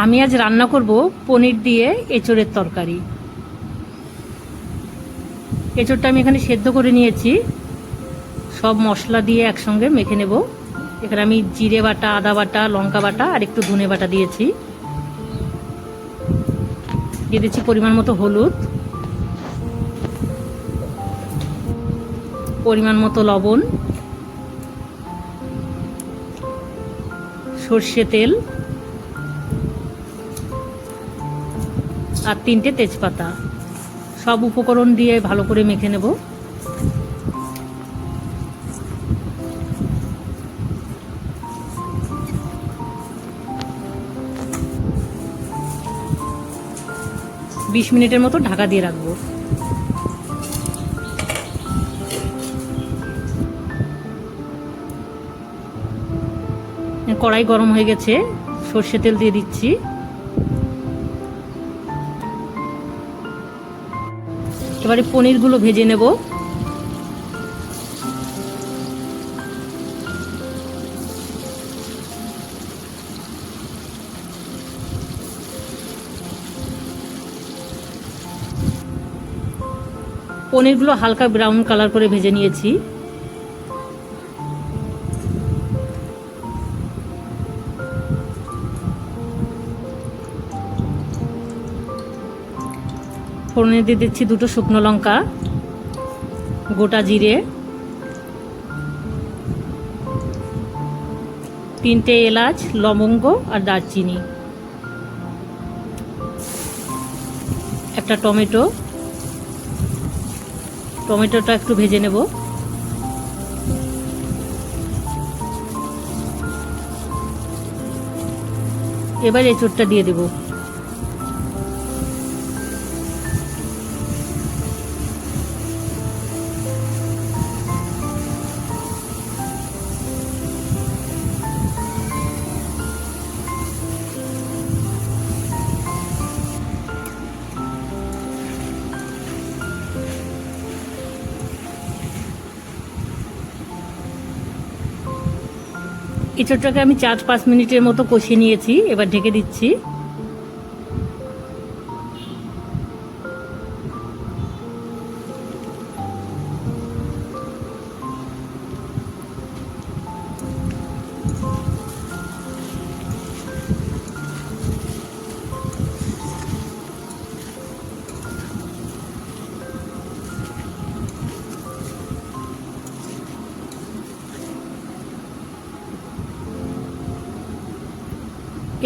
আমি আজ রান্না করব পনির দিয়ে এঁচোড়ের তরকারি। এঁচোড়টা আমি এখানে সেদ্ধ করে নিয়েছি, সব মশলা দিয়ে একসঙ্গে মেখে নেব। এখানে আমি জিরে বাটা, আদা বাটা, লঙ্কা বাটা আর একটু ধনে বাটা দিয়েছি। দিয়ে দিচ্ছি পরিমাণ মতো হলুদ, পরিমাণ মতো লবণ, সর্ষে তেল আর 3টে তেজপাতা। সব উপকরণ দিয়ে ভালো করে মেখে নেব। বিশ মিনিটের মতো ঢাকা দিয়ে রাখবো। কড়াই গরম হয়ে গেছে, সর্ষে তেল দিয়ে দিচ্ছি। এবারে পনিরগুলো ভেজে নেব। পনিরগুলো হালকা ব্রাউন কালার করে ভেজে নিয়েছি। ফোড়নে দিয়ে দিচ্ছি 2টো শুকনো লঙ্কা, গোটা জিরে, 3টে এলাচ, লবঙ্গ আর দারচিনি, একটা টমেটো। টমেটোটা একটু ভেজে নেব। এবার এঁচোড়টা দিয়ে দেব। এঁচোড়টাকে আমি 4-5 মিনিটের মতো কষিয়ে নিয়েছি। এবার ঢেকে দিচ্ছি।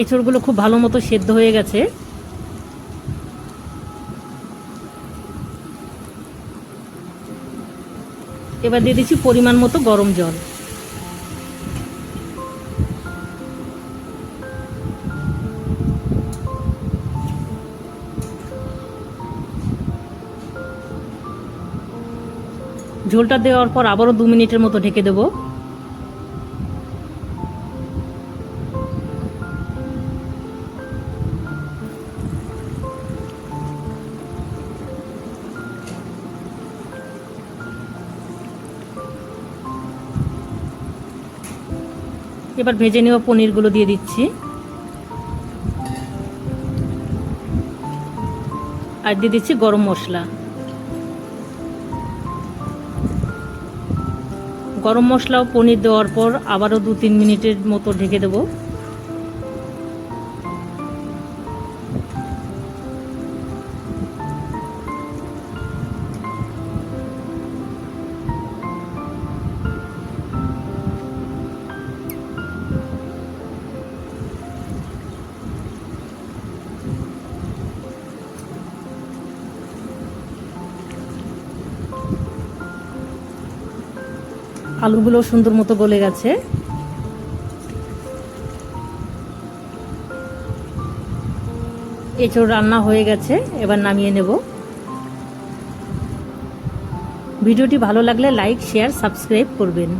এঁচোড়গুলো খুব ভালো মতো সেদ্ধ হয়ে গেছে। এবার দিয়ে দিচ্ছি পরিমাণ মতো গরম জল। ঝোলটা দেওয়ার পর আবারও 2 মিনিটের মতো ঢেকে দেবো। এবার ভেজে নেওয়া পনিরগুলো দিয়ে দিচ্ছি আর দিয়ে দিচ্ছি গরম মশলা। গরম মশলা ও পনির দেওয়ার পর আবারও 2-3 মিনিটের মতো ঢেকে দেবো। আলুগুলো সুন্দর মতো গলে গেছে। এঁচোড় রান্না হয়ে গেছে, এবার নামিয়ে নেব। ভিডিওটি ভালো লাগলে লাইক, শেয়ার, সাবস্ক্রাইব করবেন।